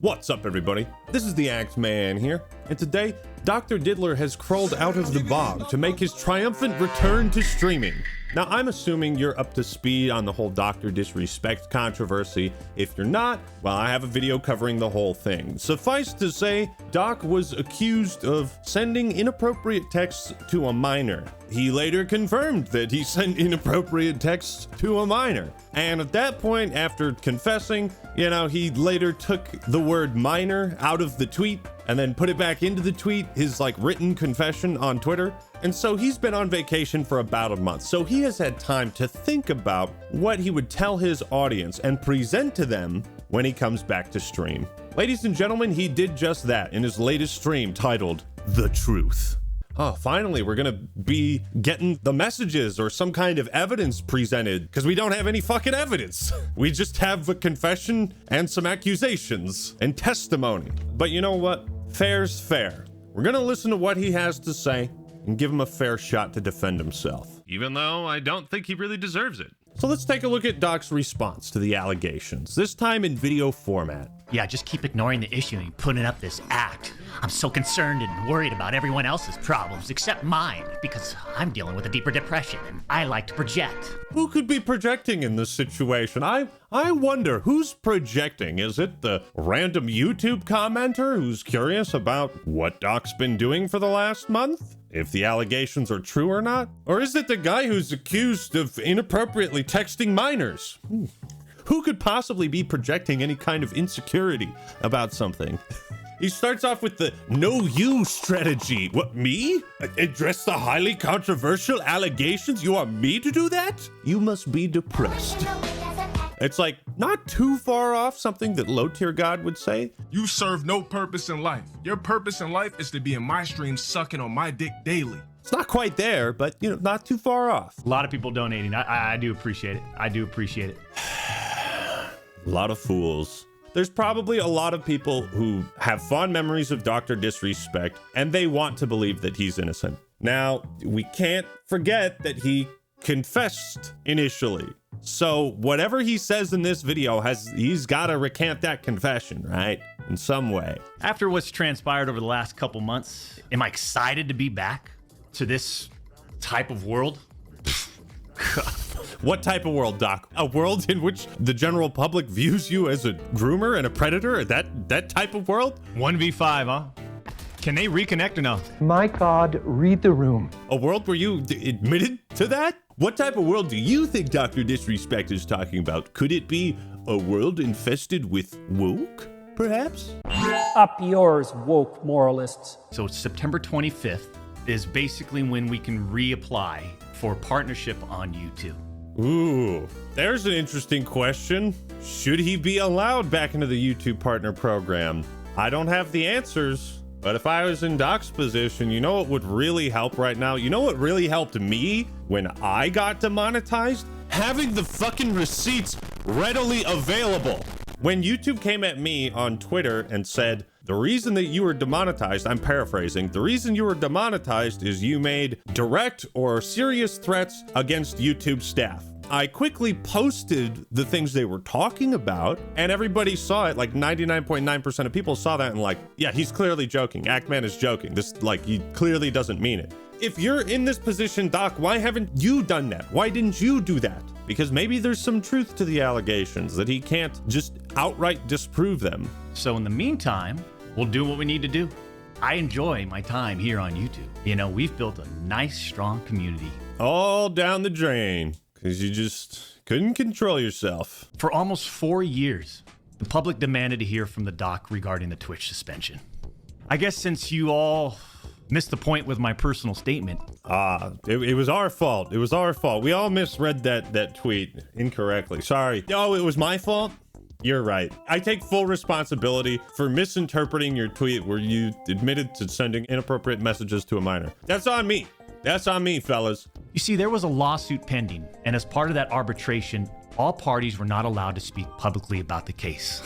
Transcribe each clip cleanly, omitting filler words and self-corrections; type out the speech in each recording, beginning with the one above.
What's up, everybody? This is the Axeman here, and today, Dr. Diddler has crawled out of the bog to make his triumphant return to streaming. Now, I'm assuming you're up to speed on the whole DrDisrespect controversy. If you're not, well, I have a video covering the whole thing. Suffice to say, Doc was accused of sending inappropriate texts to a minor. He later confirmed that he sent inappropriate texts to a minor. And at that point, after confessing, he later took the word minor out of the tweet and then put it back into the tweet, his written confession on Twitter. And so he's been on vacation for about a month. So he has had time to think about what he would tell his audience and present to them when he comes back to stream. Ladies and gentlemen, he did just that in his latest stream titled The Truth. Oh, finally, we're gonna be getting the messages or some kind of evidence presented, because we don't have any fucking evidence. We just have a confession and some accusations and testimony. But you know what? Fair's fair. We're gonna listen to what he has to say and give him a fair shot to defend himself, even though I don't think he really deserves it. So let's take a look at Doc's response to the allegations, this time in video format. Yeah, just keep ignoring the issue and putting up this act. I'm so concerned and worried about everyone else's problems except mine, because I'm dealing with a deeper depression and I like to project. Who could be projecting in this situation? I wonder who's projecting. Is it the random YouTube commenter who's curious about what Doc's been doing for the last month? If the allegations are true or not? Or is it the guy who's accused of inappropriately texting minors? Who could possibly be projecting any kind of insecurity about something? He starts off with the "know you" strategy. What, me? Address the highly controversial allegations? You want me to do that? You must be depressed. It's not too far off something that low-tier God would say. You serve no purpose in life. Your purpose in life is to be in my stream sucking on my dick daily. It's not quite there, but, not too far off. A lot of people donating. I do appreciate it. I do appreciate it. A lot of fools. There's probably a lot of people who have fond memories of DrDisrespect, and they want to believe that he's innocent. Now, we can't forget that he confessed initially. So whatever he says in this video, he's got to recant that confession, right? In some way. After what's transpired over the last couple months, am I excited to be back to this type of world? What type of world, Doc? A world in which the general public views you as a groomer and a predator? That type of world? 1v5, huh? Can they reconnect or no? My God, read the room. A world where you admitted to that? What type of world do you think DrDisrespect is talking about? Could it be a world infested with woke, perhaps? Up yours, woke moralists. So September 25th is basically when we can reapply for partnership on YouTube. Ooh, there's an interesting question. Should he be allowed back into the YouTube partner program? I don't have the answers, but if I was in Doc's position, you know what would really help right now? You know what really helped me when I got demonetized? Having the fucking receipts readily available. When YouTube came at me on Twitter and said, the reason that you were demonetized, I'm paraphrasing, the reason you were demonetized is you made direct or serious threats against YouTube staff. I quickly posted the things they were talking about, and everybody saw it. 99.9% of people saw that and yeah, he's clearly joking. Ackman is joking. This, he clearly doesn't mean it. If you're in this position, Doc, why haven't you done that? Why didn't you do that? Because maybe there's some truth to the allegations that he can't just outright disprove them. So in the meantime, we'll do what we need to do. I enjoy my time here on YouTube. We've built a nice, strong community. All down the drain, because you just couldn't control yourself. For almost 4 years, the public demanded to hear from the Doc regarding the Twitch suspension. I guess since you all missed the point with my personal statement. It was our fault. It was our fault. We all misread that tweet incorrectly. Sorry. Oh, it was my fault? You're right. I take full responsibility for misinterpreting your tweet where you admitted to sending inappropriate messages to a minor. That's on me. That's on me, fellas. You see, there was a lawsuit pending, and as part of that arbitration, all parties were not allowed to speak publicly about the case.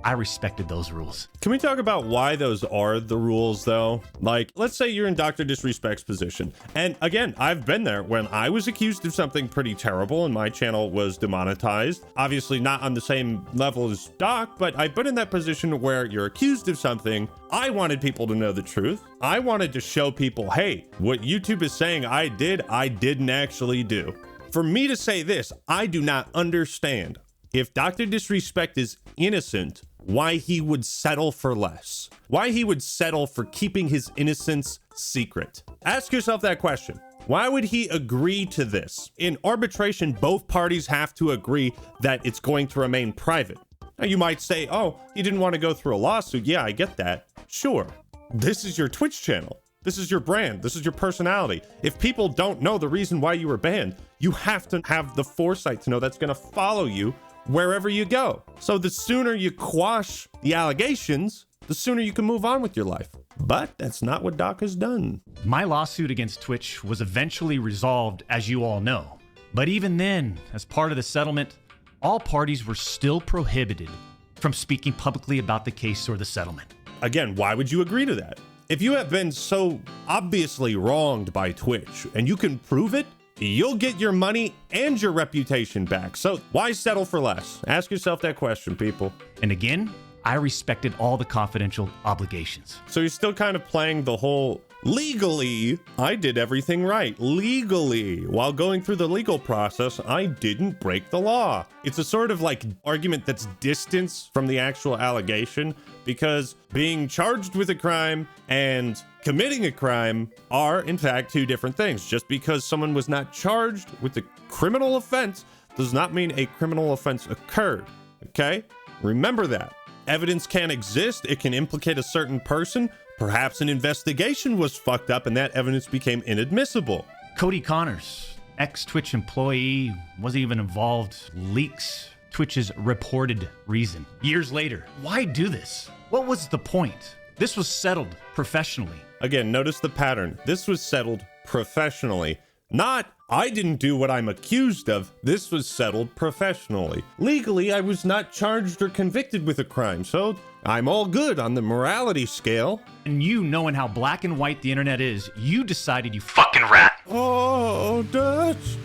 I respected those rules. Can we talk about why those are the rules, though? Like, let's say you're in Dr. Disrespect's position. And again, I've been there when I was accused of something pretty terrible and my channel was demonetized. Obviously not on the same level as Doc, but I've been in that position where you're accused of something. I wanted people to know the truth. I wanted to show people, hey, what YouTube is saying I didn't actually do. For me to say this, I do not understand. If Dr. Disrespect is innocent, why he would settle for less, why he would settle for keeping his innocence secret. Ask yourself that question. Why would he agree to this? In arbitration, both parties have to agree that it's going to remain private. Now you might say, oh, you didn't want to go through a lawsuit. Yeah, I get that. Sure. This is your Twitch channel. This is your brand. This is your personality. If people don't know the reason why you were banned, you have to have the foresight to know that's going to follow you wherever you go. So the sooner you quash the allegations, the sooner you can move on with your life. But that's not what Doc has done. My lawsuit against Twitch was eventually resolved, as you all know. But even then, as part of the settlement, all parties were still prohibited from speaking publicly about the case or the settlement. Again, why would you agree to that? If you have been so obviously wronged by Twitch and you can prove it, you'll get your money and your reputation back. So why settle for less? Ask yourself that question, people. And again, I respected all the confidential obligations. So you're still kind of playing the whole legally, I did everything right. Legally, while going through the legal process, I didn't break the law. It's a sort of like argument that's distance from the actual allegation, because being charged with a crime and committing a crime are in fact two different things. Just because someone was not charged with a criminal offense does not mean a criminal offense occurred. Okay? Remember that. Evidence can exist. It can implicate a certain person. Perhaps an investigation was fucked up and that evidence became inadmissible. Cody Connors, ex-Twitch employee, wasn't even involved, leaks Twitch's reported reason. Years later, why do this? What was the point? This was settled professionally. Again, notice the pattern. This was settled professionally. Not, I didn't do what I'm accused of. This was settled professionally. Legally, I was not charged or convicted with a crime, so I'm all good on the morality scale. And you, knowing how black and white the internet is, you decided you fucking rat. Oh, Dutch.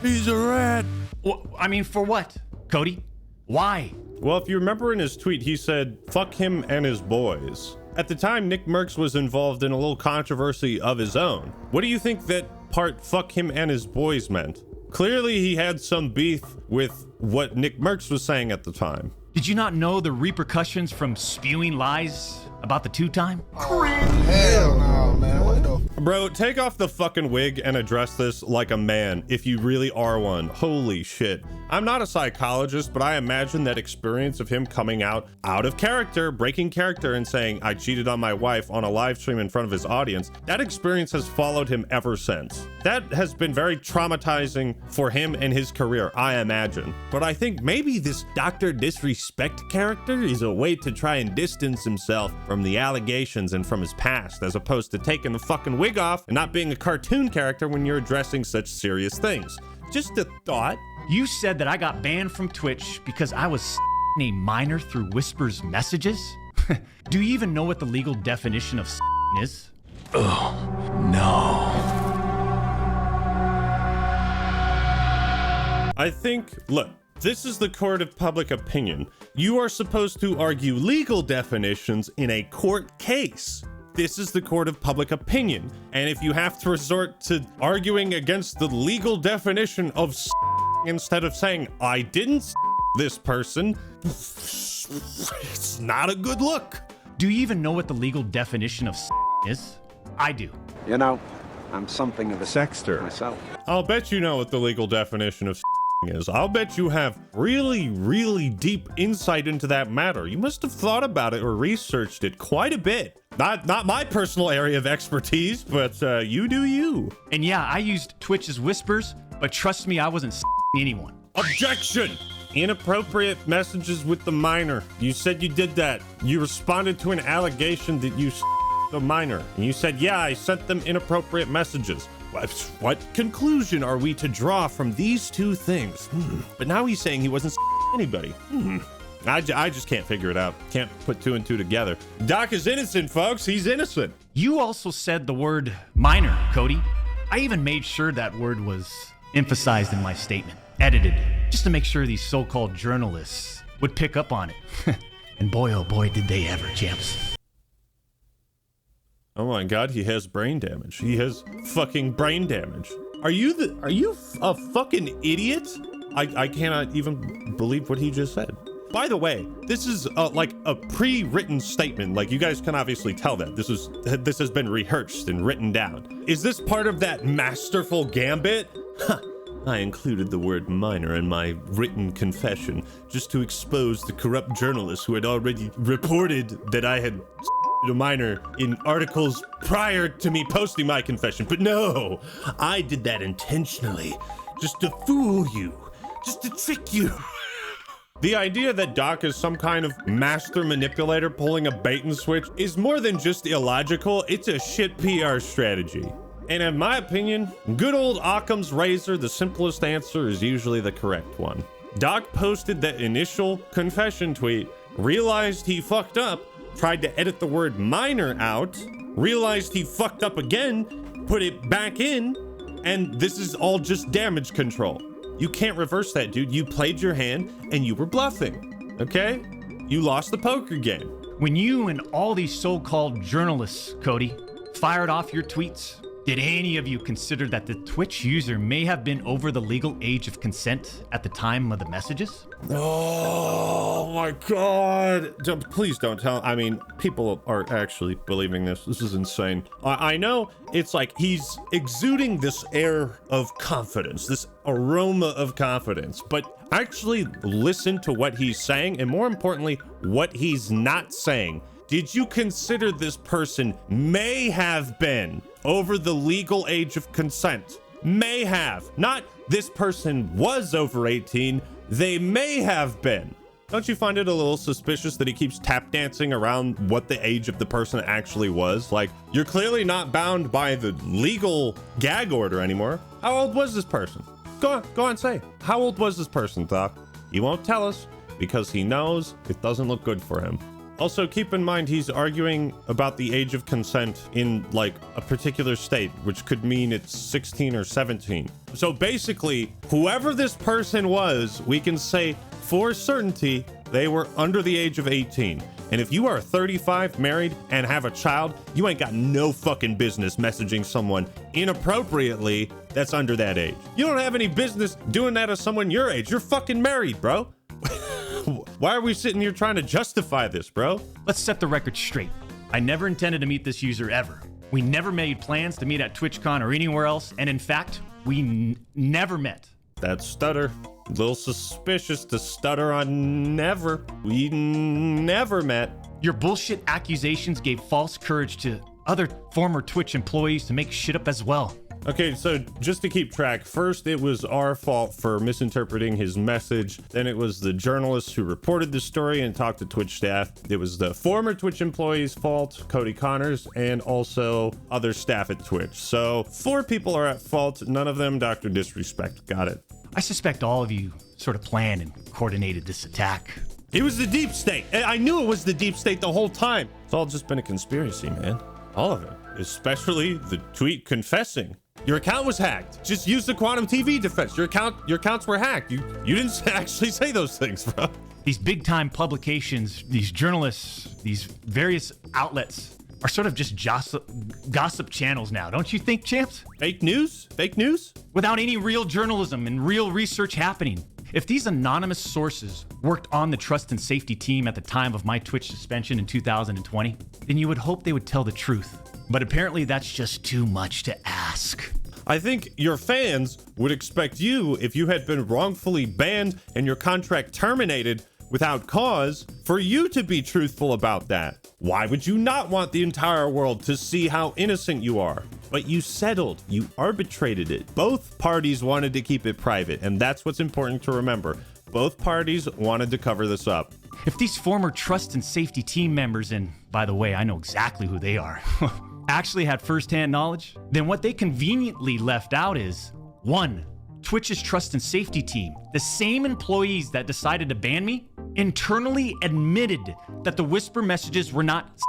He's a rat. I mean, for what, Cody? Why? Well, if you remember in his tweet, he said, fuck him and his boys. At the time, Nick Merckx was involved in a little controversy of his own. What do you think that part fuck him and his boys meant? Clearly, he had some beef with what Nick Merckx was saying at the time. Did you not know the repercussions from spewing lies about the two-time? Hell no, man. What the? Bro, take off the fucking wig and address this like a man, if you really are one. Holy shit. I'm not a psychologist, but I imagine that experience of him coming out of character, breaking character, and saying, I cheated on my wife on a live stream in front of his audience, that experience has followed him ever since. That has been very traumatizing for him and his career, I imagine. But I think maybe this Dr. Disrespect character is a way to try and distance himself from the allegations and from his past, as opposed to taking the fucking wig off and not being a cartoon character when you're addressing such serious things. Just a thought. You said that I got banned from Twitch because I was a minor through Whisper's messages? Do you even know what the legal definition of is? Oh, no. I think, look, this is the court of public opinion. You are supposed to argue legal definitions in a court case. This is the court of public opinion. And if you have to resort to arguing against the legal definition of instead of saying, I didn't this person, it's not a good look. Do you even know what the legal definition of is? I do. You know, I'm something of a sexter myself. I'll bet you know what the legal definition of is. I'll bet you have really, really deep insight into that matter. You must have thought about it or researched it quite a bit. Not my personal area of expertise, but you do you. And yeah, I used Twitch's whispers, but trust me, I wasn't anyone. Objection! Inappropriate messages with the minor. You said you did that. You responded to an allegation that you the minor. And you said, yeah, I sent them inappropriate messages. What conclusion are we to draw from these two things? But now he's saying he wasn't anybody. I just can't figure it out. Can't put two and two together. Doc is innocent, folks. He's innocent. You also said the word minor, Cody. I even made sure that word was emphasized in my statement, edited, just to make sure these so-called journalists would pick up on it. And boy, oh boy, did they ever, champs. Oh my God, he has brain damage. He has fucking brain damage. Are you a fucking idiot? I cannot even believe what he just said. By the way, this is like a pre-written statement. Like, you guys can obviously tell that this has been rehearsed and written down. Is this part of that masterful gambit? Huh. I included the word minor in my written confession just to expose the corrupt journalists who had already reported that I had a minor in articles prior to me posting my confession. But no, I did that intentionally, just to fool you, just to trick you. The idea that Doc is some kind of master manipulator pulling a bait and switch is more than just illogical, it's a shit PR strategy. And in my opinion, good old Occam's razor, the simplest answer is usually the correct one. Doc posted that initial confession tweet, realized he fucked up, tried to edit the word minor out, realized he fucked up again, put it back in, and this is all just damage control. You can't reverse that, dude. You played your hand and you were bluffing, okay? You lost the poker game. When you and all these so-called journalists, Cody, fired off your tweets, did any of you consider that the Twitch user may have been over the legal age of consent at the time of the messages? Oh my God. Please don't tell. I mean, people are actually believing this. This is insane. I know it's like he's exuding this air of confidence, this aroma of confidence, but actually listen to what he's saying, and more importantly, what he's not saying. Did you consider this person may have been over the legal age of consent? May have. Not this person was over 18. They may have been. Don't you find it a little suspicious that he keeps tap dancing around what the age of the person actually was? Like, you're clearly not bound by the legal gag order anymore. How old was this person? Go on, say. How old was this person, Doc? He won't tell us because he knows it doesn't look good for him. Also, keep in mind he's arguing about the age of consent in like a particular state, which could mean it's 16 or 17. So basically, whoever this person was, we can say for certainty they were under the age of 18. And if you are 35, married, and have a child, you ain't got no fucking business messaging someone inappropriately that's under that age. You don't have any business doing that to someone your age. You're fucking married, bro. Why are we sitting here trying to justify this, bro? Let's set the record straight. I never intended to meet this user ever. We never made plans to meet at TwitchCon or anywhere else, and in fact, we never met. That stutter. A little suspicious to stutter on never. We never met. Your bullshit accusations gave false courage to other former Twitch employees to make shit up as well. Okay, so just to keep track, first it was our fault for misinterpreting his message. Then it was the journalists who reported the story and talked to Twitch staff. It was the former Twitch employee's fault, Cody Connors, and also other staff at Twitch. So 4 people are at fault, none of them DrDisrespect. Got it. I suspect all of you sort of planned and coordinated this attack. It was the deep state. I knew it was the deep state the whole time. It's all just been a conspiracy, man. All of it. Especially the tweet confessing. Your account was hacked. Just use the Quantum TV defense. Your accounts were hacked. You didn't actually say those things, bro. These big time publications, these journalists, these various outlets are sort of just gossip channels now, don't you think, champs? Fake news? Fake news? Without any real journalism and real research happening. If these anonymous sources worked on the trust and safety team at the time of my Twitch suspension in 2020, then you would hope they would tell the truth. But apparently that's just too much to ask. I think your fans would expect you, if you had been wrongfully banned and your contract terminated without cause, for you to be truthful about that. Why would you not want the entire world to see how innocent you are? But you settled, you arbitrated it. Both parties wanted to keep it private, and that's what's important to remember. Both parties wanted to cover this up. If these former trust and safety team members, and by the way, I know exactly who they are, actually had firsthand knowledge, then what they conveniently left out is 1. Twitch's trust and safety team, the same employees that decided to ban me, internally admitted that the whisper messages were not.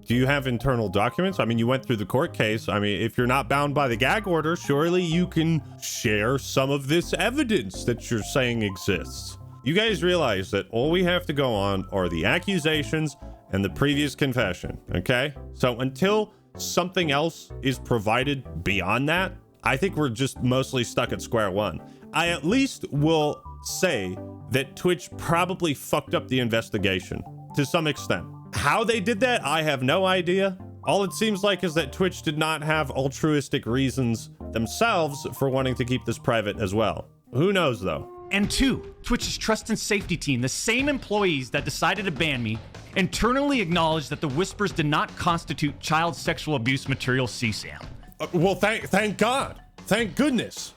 Do you have internal documents? I mean, you went through the court case. I mean, if you're not bound by the gag order, surely you can share some of this evidence that you're saying exists. You guys realize that all we have to go on are the accusations and the previous confession, okay? So until something else is provided beyond that, I think we're just mostly stuck at square one. I at least will say that Twitch probably fucked up the investigation to some extent. How they did that, I have no idea. All it seems like is that Twitch did not have altruistic reasons themselves for wanting to keep this private as well. Who knows though? And 2, Twitch's trust and safety team, the same employees that decided to ban me, internally acknowledged that the whispers did not constitute child sexual abuse material CSAM. Well, thank God. Thank goodness.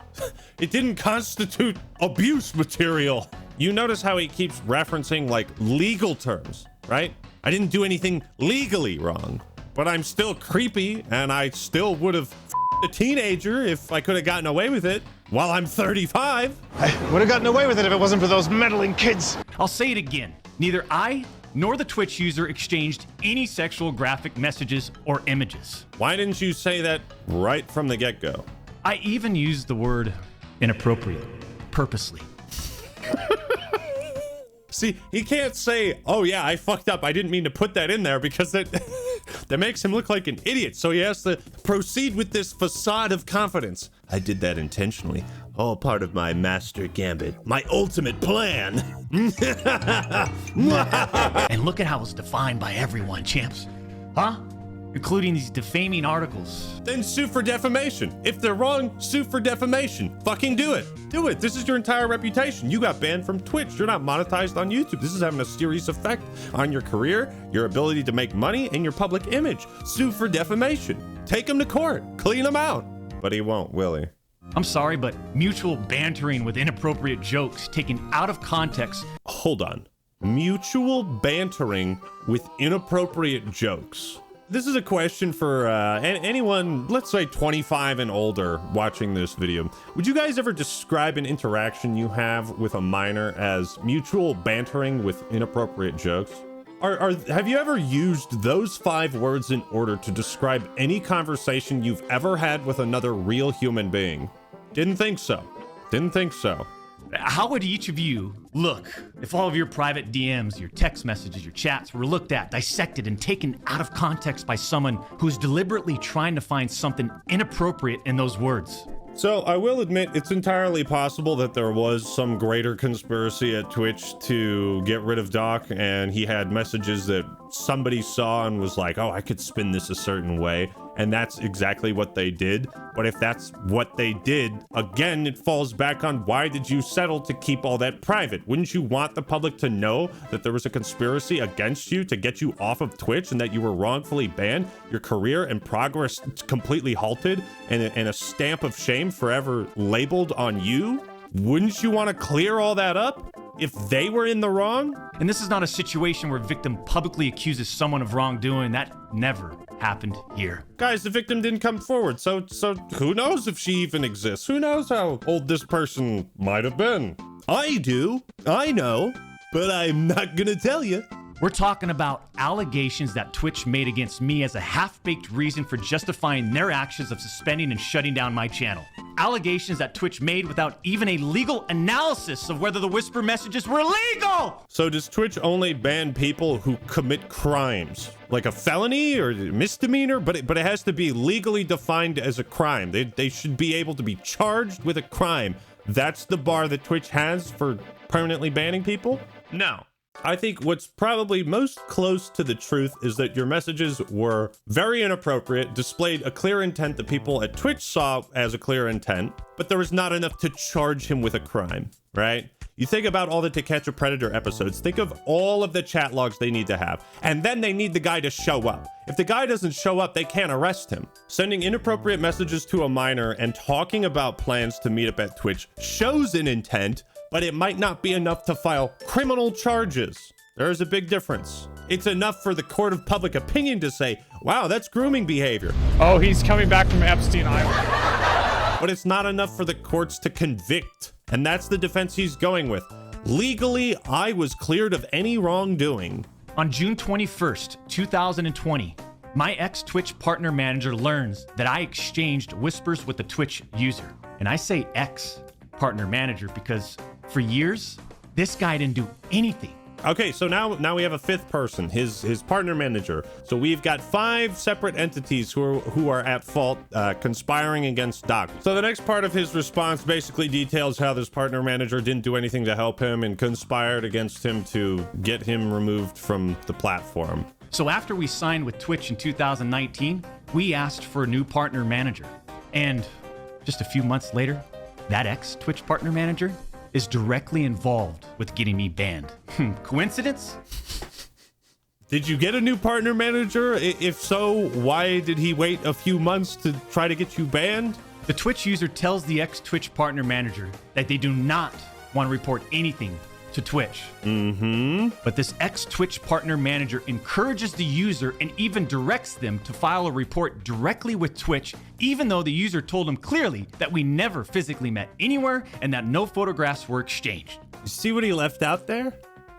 It didn't constitute abuse material. You notice how he keeps referencing like legal terms, right? I didn't do anything legally wrong, but I'm still creepy and I still would have a teenager if I could have gotten away with it while I'm 35. I would have gotten away with it if it wasn't for those meddling kids. I'll say it again. Neither I nor the Twitch user exchanged any sexual graphic messages or images. Why didn't you say that right from the get-go? I even used the word inappropriate purposely. See, he can't say, oh yeah, I fucked up. I didn't mean to put that in there because that that makes him look like an idiot. So he has to proceed with this facade of confidence. I did that intentionally. All part of my master gambit, my ultimate plan. And look at how it's defined by everyone, champs. Huh? Including these defaming articles. Then sue for defamation. If they're wrong, sue for defamation. Fucking do it. Do it. This is your entire reputation. You got banned from Twitch. You're not monetized on YouTube. This is having a serious effect on your career, your ability to make money, and your public image. Sue for defamation. Take him to court. Clean him out. But he won't, will he? I'm sorry, but mutual bantering with inappropriate jokes taken out of context. Hold on. Mutual bantering with inappropriate jokes. This is a question for anyone, let's say 25 and older, watching this video. Would you guys ever describe an interaction you have with a minor as mutual bantering with inappropriate jokes? Have you ever used those 5 words in order to describe any conversation you've ever had with another real human being? Didn't think so. Didn't think so. How would each of you look if all of your private DMs, your text messages, your chats were looked at, dissected, and taken out of context by someone who's deliberately trying to find something inappropriate in those words? So I will admit it's entirely possible that there was some greater conspiracy at Twitch to get rid of Doc, and he had messages that somebody saw and was like, oh, I could spin this a certain way. And that's exactly what they did. But if that's what they did, again, it falls back on why did you settle to keep all that private? Wouldn't you want the public to know that there was a conspiracy against you to get you off of Twitch and that you were wrongfully banned, your career and progress completely halted, and a stamp of shame forever labeled on you? Wouldn't you want to clear all that up if they were in the wrong? And this is not a situation where a victim publicly accuses someone of wrongdoing. That never happened here. Guys, the victim didn't come forward, so who knows if she even exists? Who knows how old this person might have been? I do. I know, but I'm not gonna tell you. We're talking about allegations that Twitch made against me as a half-baked reason for justifying their actions of suspending and shutting down my channel. Allegations that Twitch made without even a legal analysis of whether the whisper messages were legal! So does Twitch only ban people who commit crimes? Like a felony or misdemeanor? But it has to be legally defined as a crime. They should be able to be charged with a crime. That's the bar that Twitch has for permanently banning people? No. I think what's probably most close to the truth is that your messages were very inappropriate, displayed a clear intent that people at Twitch saw as a clear intent, but there was not enough to charge him with a crime, right? You think about all the To Catch a Predator episodes, think of all of the chat logs they need to have, and then they need the guy to show up. If the guy doesn't show up, they can't arrest him. Sending inappropriate messages to a minor and talking about plans to meet up at Twitch shows an intent, but it might not be enough to file criminal charges. There's a big difference. It's enough for the court of public opinion to say, wow, that's grooming behavior. Oh, he's coming back from Epstein Island. But it's not enough for the courts to convict. And that's the defense he's going with. Legally, I was cleared of any wrongdoing. On June 21st, 2020, my ex-Twitch partner manager learns that I exchanged whispers with a Twitch user. And I say ex-partner manager because for years, this guy didn't do anything. Okay, so now we have a fifth person, his partner manager. So we've got 5 separate entities who are at fault, conspiring against Doc. So the next part of his response basically details how this partner manager didn't do anything to help him and conspired against him to get him removed from the platform. So after we signed with Twitch in 2019, we asked for a new partner manager. And just a few months later, that ex-Twitch partner manager is directly involved with getting me banned. Coincidence? Did you get a new partner manager? If so, why did he wait a few months to try to get you banned? The Twitch user tells the ex-Twitch partner manager that they do not want to report anything to Twitch. But this ex-Twitch partner manager encourages the user and even directs them to file a report directly with Twitch, even though the user told him clearly that we never physically met anywhere and that no photographs were exchanged. You see what he left out there?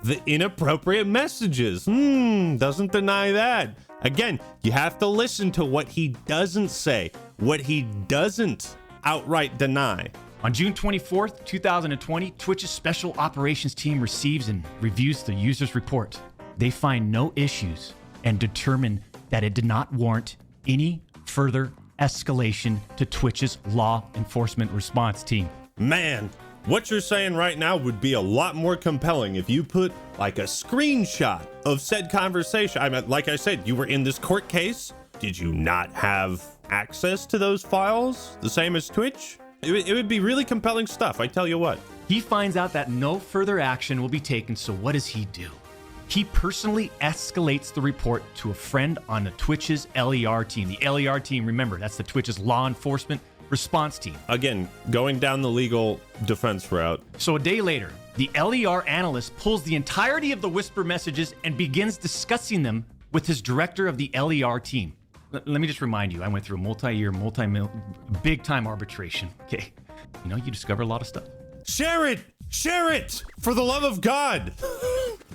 The inappropriate messages. Doesn't deny that. Again, you have to listen to what he doesn't say, what he doesn't outright deny. On June 24th, 2020, Twitch's Special Operations Team receives and reviews the user's report. They find no issues and determine that it did not warrant any further escalation to Twitch's law enforcement response team. Man, what you're saying right now would be a lot more compelling if you put like a screenshot of said conversation. I mean, like I said, you were in this court case. Did you not have access to those files? The same as Twitch? It would be really compelling stuff, I tell you what. He finds out that no further action will be taken, so what does he do? He personally escalates the report to a friend on the Twitch's LER team. The LER team, remember, that's the Twitch's law enforcement response team. Again, going down the legal defense route. So a day later, the LER analyst pulls the entirety of the whisper messages and begins discussing them with his director of the LER team. Let me just remind you, I went through a multi-year, big-time arbitration, okay? You know, you discover a lot of stuff. Share it! Share it! For the love of God!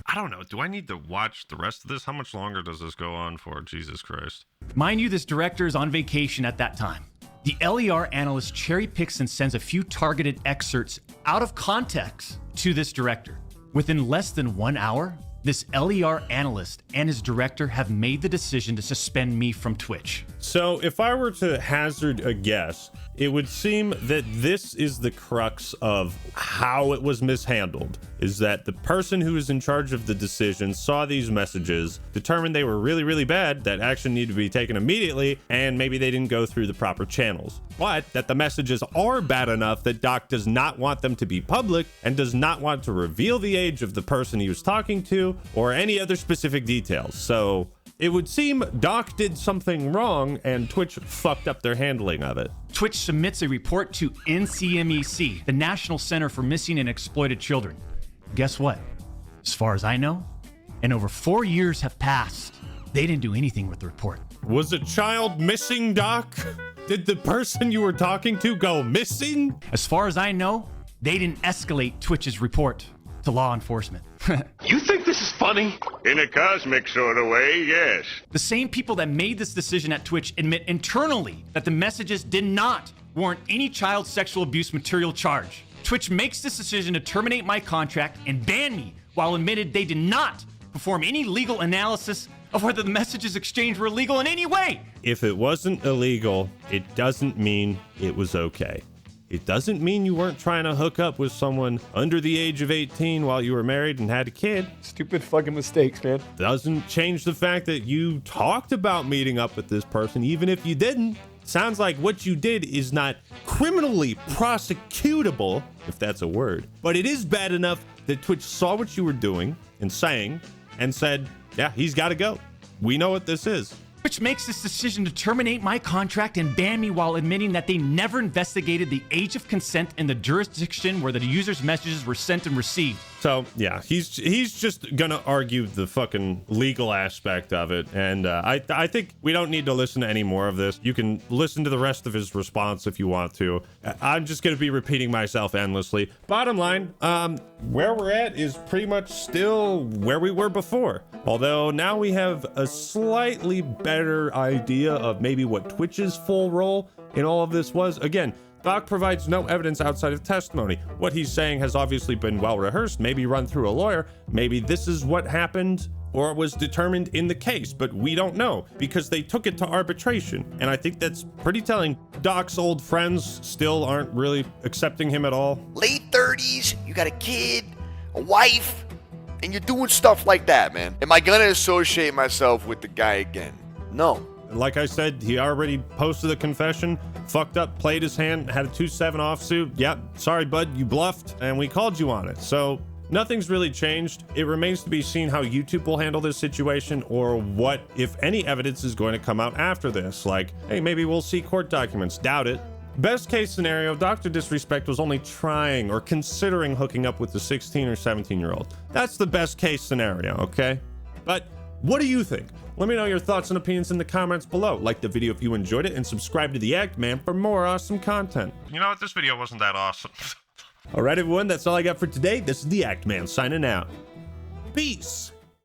I don't know. Do I need to watch the rest of this? How much longer does this go on for? Jesus Christ. Mind you, this director is on vacation at that time. The LER analyst cherry picks and sends a few targeted excerpts out of context to this director. Within less than 1 hour, this LER analyst and his director have made the decision to suspend me from Twitch. So if I were to hazard a guess, it would seem that this is the crux of how it was mishandled, is that the person who was in charge of the decision saw these messages, determined they were really, really bad, that action needed to be taken immediately, and maybe they didn't go through the proper channels. But that the messages are bad enough that Doc does not want them to be public and does not want to reveal the age of the person he was talking to or any other specific details. So it would seem Doc did something wrong and Twitch fucked up their handling of it. Twitch submits a report to NCMEC, the National Center for Missing and Exploited Children. Guess what? As far as I know, and over 4 years have passed, they didn't do anything with the report. Was a child missing, Doc? Did the person you were talking to go missing? As far as I know, they didn't escalate Twitch's report to law enforcement. You think this is funny? In a cosmic sort of way, yes. The same people that made this decision at Twitch admit internally that the messages did not warrant any child sexual abuse material charge. Twitch makes this decision to terminate my contract and ban me while admitted they did not perform any legal analysis of whether the messages exchanged were illegal in any way. If it wasn't illegal, it doesn't mean it was okay. It doesn't mean you weren't trying to hook up with someone under the age of 18 while you were married and had a kid. Stupid fucking mistakes, man. Doesn't change the fact that you talked about meeting up with this person, even if you didn't. Sounds like what you did is not criminally prosecutable, if that's a word, but it is bad enough that Twitch saw what you were doing and saying and said, yeah, he's got to go. We know what this is. Twitch makes this decision to terminate my contract and ban me while admitting that they never investigated the age of consent in the jurisdiction where the user's messages were sent and received. So yeah, he's just gonna argue the fucking legal aspect of it, and I think we don't need to listen to any more of this. You can listen to the rest of his response if you want to. I'm just gonna be repeating myself endlessly. Bottom line, where we're at is pretty much still where we were before, although now we have a slightly better idea of maybe what Twitch's full role in all of this was. Again, Doc provides no evidence outside of testimony. What he's saying has obviously been well rehearsed, maybe run through a lawyer. Maybe this is what happened or was determined in the case, but we don't know because they took it to arbitration. And I think that's pretty telling. Doc's old friends still aren't really accepting him at all. Late 30s, you got a kid, a wife, and you're doing stuff like that, man. Am I gonna associate myself with the guy again? No. Like I said, he already posted a confession, fucked up, played his hand, had a 2-7 offsuit. Yep, sorry, bud, you bluffed, and we called you on it. So nothing's really changed. It remains to be seen how YouTube will handle this situation or what, if any, evidence is going to come out after this. Like, hey, maybe we'll see court documents. Doubt it. Best case scenario, DrDisrespect was only trying or considering hooking up with the 16 or 17-year-old. That's the best case scenario, okay? But what do you think? Let me know your thoughts and opinions in the comments below. Like the video if you enjoyed it, and subscribe to the Act Man for more awesome content. You know what? This video wasn't that awesome. All right, everyone, that's all I got for today. This is the Act Man signing out. Peace.